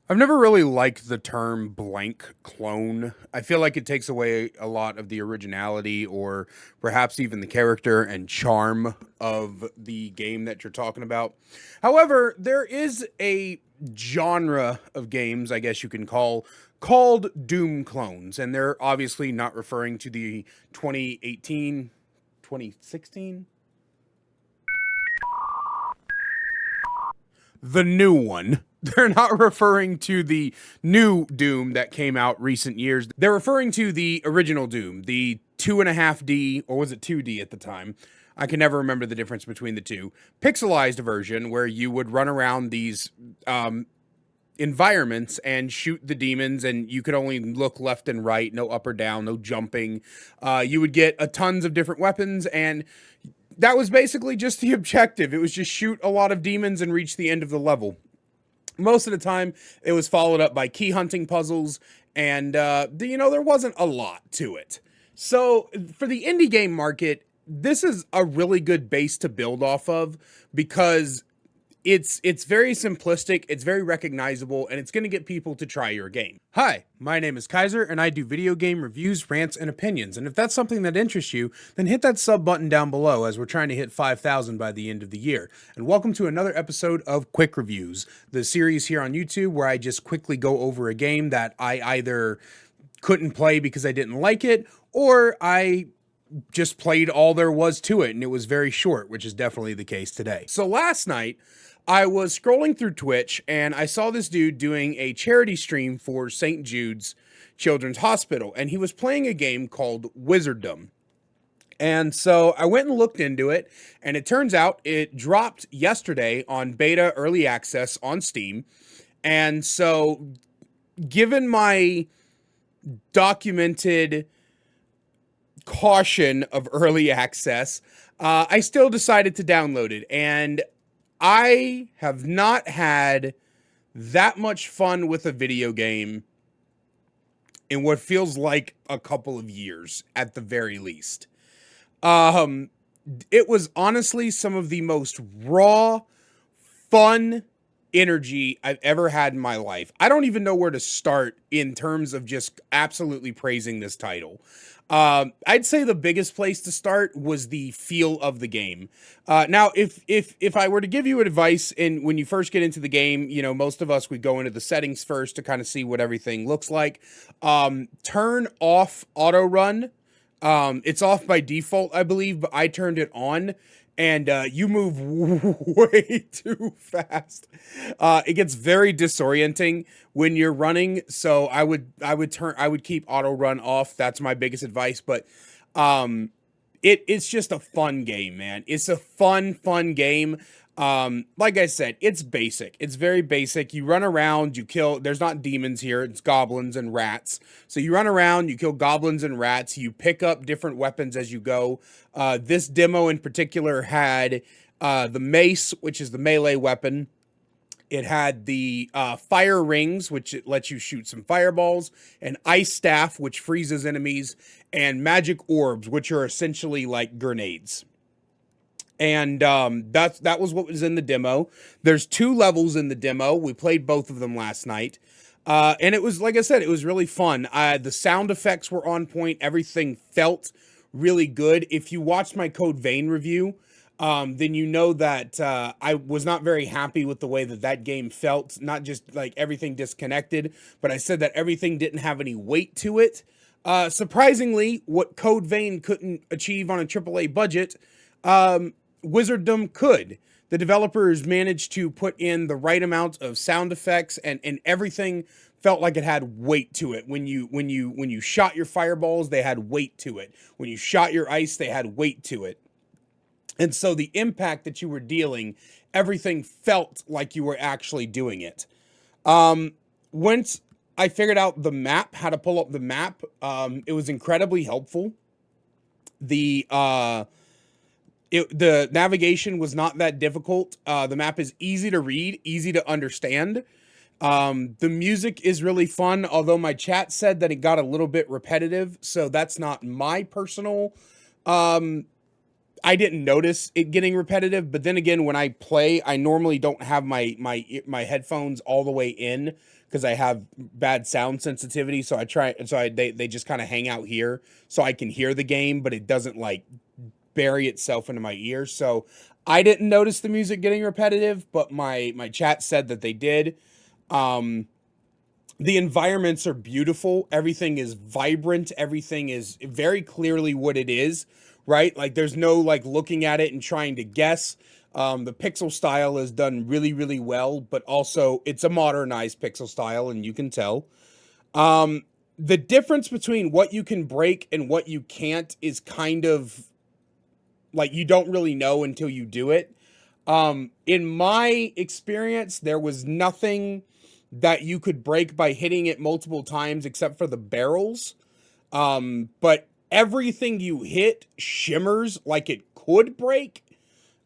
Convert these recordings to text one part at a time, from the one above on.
I've never really liked the term blank clone. I feel like it takes away a lot of the originality or perhaps even the character and charm of the game that you're talking about. However, there is a genre of games, I guess you can called Doom clones, and they're obviously not referring to the 2018, 2016, the new one. They're not referring to the new Doom that came out recent years. They're referring to the original Doom, the 2.5D, or was it 2D at the time? I can never remember the difference between the two. Pixelized version where you would run around these environments and shoot the demons, and you could only look left and right, no up or down, no jumping. You would get a tons of different weapons, and that was basically just the objective. It was just shoot a lot of demons and reach the end of the level. Most of the time, it was followed up by key hunting puzzles, and there wasn't a lot to it. So for the indie game market, this is a really good base to build off of because it's very simplistic, it's very recognizable, and it's going to get people to try your game. Hi, my name is Kaiser, and I do video game reviews, rants, and opinions. And if that's something that interests you, then hit that sub button down below as we're trying to hit 5,000 by the end of the year. And welcome to another episode of Quick Reviews, the series here on YouTube where I just quickly go over a game that I either couldn't play because I didn't like it, or I just played all there was to it and it was very short, which is definitely the case today. So last night, I was scrolling through Twitch and I saw this dude doing a charity stream for St. Jude's Children's Hospital, and he was playing a game called Wizordum. And so I went and looked into it, and it turns out it dropped yesterday on beta early access on Steam. And so, given my documented caution of early access, I still decided to download it. And I have not had that much fun with a video game in what feels like a couple of years at the very least. It was honestly some of the most raw, fun energy I've ever had in my life. I don't even know where to start in terms of just absolutely praising this title. I'd say the biggest place to start was the feel of the game. Now, if I were to give you advice when you first get into the game, most of us would go into the settings first to kind of see what everything looks like. Turn off auto run. It's off by default, I believe, but I turned it on. And you move way too fast. It gets very disorienting when you're running. So I would keep auto run off. That's my biggest advice. But it's just a fun game, man. It's a fun game. Like I said, it's basic. It's very basic. You run around, you kill. There's not demons here. It's goblins and rats. So you run around, you kill goblins and rats. You pick up different weapons as you go. This demo in particular had the mace, which is the melee weapon. It had the fire rings, which it lets you shoot some fireballs, an ice staff, which freezes enemies, and magic orbs, which are essentially like grenades. And that was what was in the demo. There's 2 levels in the demo. We played both of them last night. And it was, like I said, it was really fun. The sound effects were on point. Everything felt really good. If you watched my Code Vein review, then you know that I was not very happy with the way that game felt. Not just like everything disconnected, but I said that everything didn't have any weight to it. Surprisingly, what Code Vein couldn't achieve on a AAA budget, Wizordum could. The developers managed to put in the right amount of sound effects, and everything felt like it had weight to it. When you shot your fireballs, they had weight to it. When you shot your ice, they had weight to it. And so the impact that you were dealing, everything felt like you were actually doing it. Once I figured out the map, how to pull up the map, it was incredibly helpful. The navigation was not that difficult. The map is easy to read, easy to understand. The music is really fun, although my chat said that it got a little bit repetitive, so that's not my personal. I didn't notice it getting repetitive, but then again, when I play, I normally don't have my headphones all the way in because I have bad sound sensitivity. So they just kind of hang out here so I can hear the game, but it doesn't like bury itself into my ear. So I didn't notice the music getting repetitive, but my chat said that they did. The environments are beautiful. Everything is vibrant. Everything is very clearly what it is, right? Like there's no like looking at it and trying to guess. The pixel style is done really, really well, but also it's a modernized pixel style, and you can tell. The difference between what you can break and what you can't is kind of like you don't really know until you do it. In my experience, there was nothing that you could break by hitting it multiple times except for the barrels. But everything you hit shimmers like it could break.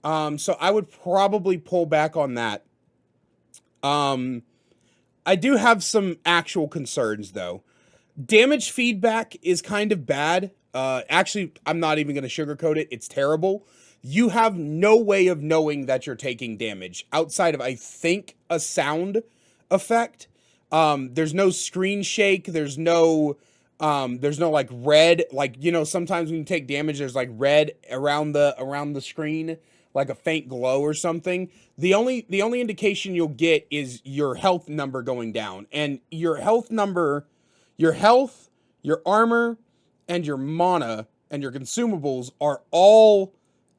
So I would probably pull back on that. I do have some actual concerns though. Damage feedback is kind of bad. Actually, I'm not even going to sugarcoat it. It's terrible. You have no way of knowing that you're taking damage outside of, I think, a sound effect. There's no screen shake. There's no like red, like, you know, sometimes when you take damage, there's like red around the screen, like a faint glow or something. The only indication you'll get is your health number going down, and your health number, your health, your armor, and your mana and your consumables are all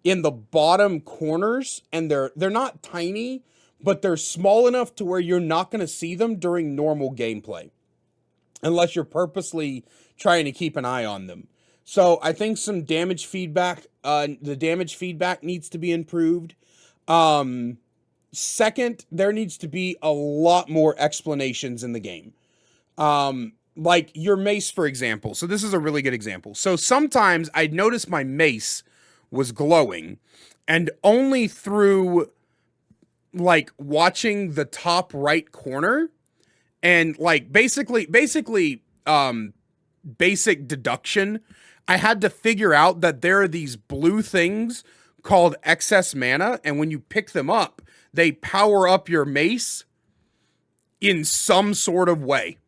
in the bottom corners, and they're not tiny, but they're small enough to where you're not going to see them during normal gameplay unless you're purposely trying to keep an eye on them. So I think some damage feedback, the damage feedback needs to be improved. Second, there needs to be a lot more explanations in the game. Like your mace, for example. So this is a really good example. So sometimes I'd notice my mace was glowing, and only through like watching the top right corner and like basically basic deduction, I had to figure out that there are these blue things called excess mana, and when you pick them up, they power up your mace in some sort of way.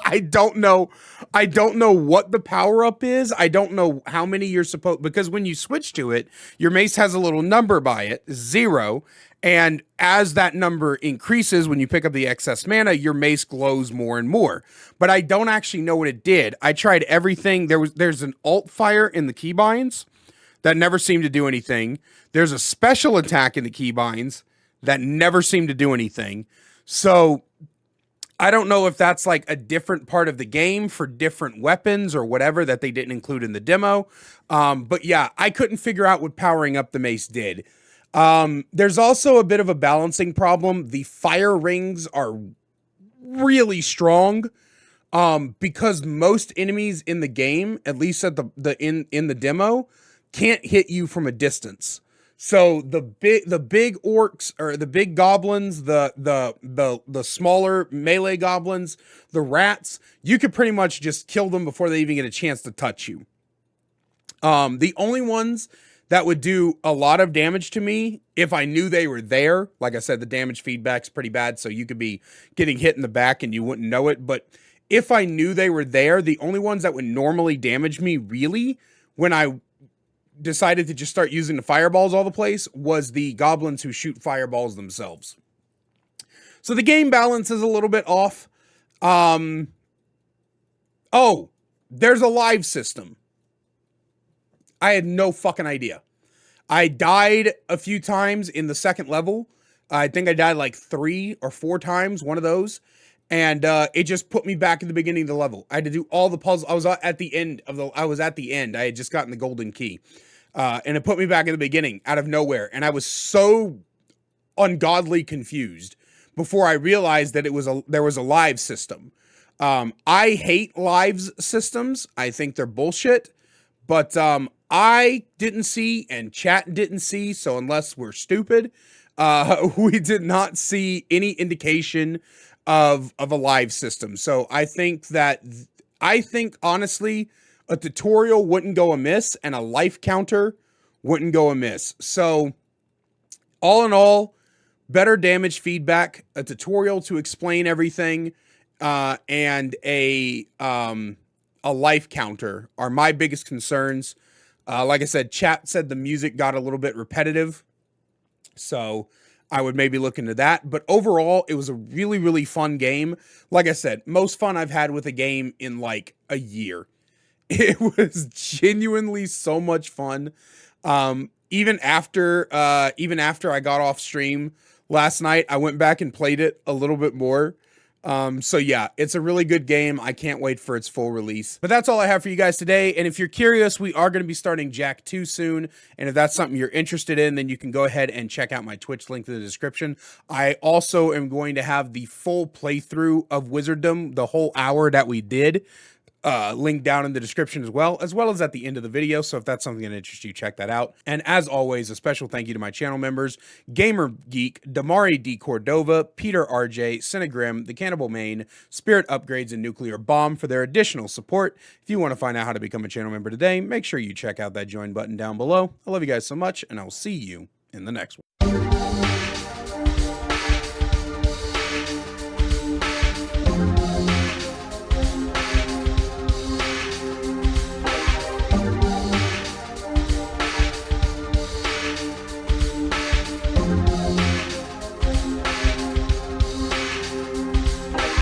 I don't know what the power up is. I don't know how many you're supposed, because when you switch to it, your mace has a little number by it, 0. And as that number increases, when you pick up the excess mana, your mace glows more and more. But I don't actually know what it did. I tried everything. There's an alt fire in the keybinds that never seemed to do anything. There's a special attack in the keybinds that never seemed to do anything. So I don't know if that's like a different part of the game for different weapons or whatever that they didn't include in the demo. But yeah, I couldn't figure out what powering up the mace did. There's also a bit of a balancing problem. The fire rings are really strong, because most enemies in the game, at least at in the demo, can't hit you from a distance. So the big orcs, or the big goblins, the smaller melee goblins, the rats, you could pretty much just kill them before they even get a chance to touch you. The only ones that would do a lot of damage to me if I knew they were there, like I said, the damage feedback's pretty bad, so you could be getting hit in the back and you wouldn't know it. But if I knew they were there, the only ones that would normally damage me really when I decided to just start using the fireballs all the place was the goblins who shoot fireballs themselves. So the game balance is a little bit off. Oh, there's a live system. I had no fucking idea. I died a few times in the second level. I think I died like 3 or 4 times, one of those. And it just put me back at the beginning of the level. I had to do all the puzzles. I was at the end. I had just gotten the golden key. And it put me back at the beginning out of nowhere. And I was so ungodly confused before I realized that there was a live system. I hate live systems. I think they're bullshit. But I didn't see, and chat didn't see, so unless we're stupid, we did not see any indication of a live system. So I think honestly, a tutorial wouldn't go amiss, and a life counter wouldn't go amiss. So all in all, better damage feedback, a tutorial to explain everything, and a life counter are my biggest concerns. Like I said, chat said the music got a little bit repetitive, so I would maybe look into that. But overall, it was a really, really fun game. Like I said, most fun I've had with a game in like a year. It was genuinely so much fun. Even after I got off stream last night, I went back and played it a little bit more. So yeah, it's a really good game. I can't wait for its full release. But that's all I have for you guys today. And if you're curious, we are going to be starting Jack 2 soon. And if that's something you're interested in, then you can go ahead and check out my Twitch link in the description. I also am going to have the full playthrough of Wizordum, the whole hour that we did, link down in the description as well as at the end of the video. So if that's something that interests you, check that out. And as always, a special thank you to my channel members, Gamer Geek, Damari D. Cordova, Peter RJ, Cinegrim, The Cannibal Main, Spirit Upgrades, and Nuclear Bomb for their additional support. If you want to find out how to become a channel member today, make sure you check out that join button down below. I love you guys so much, and I'll see you in the next one.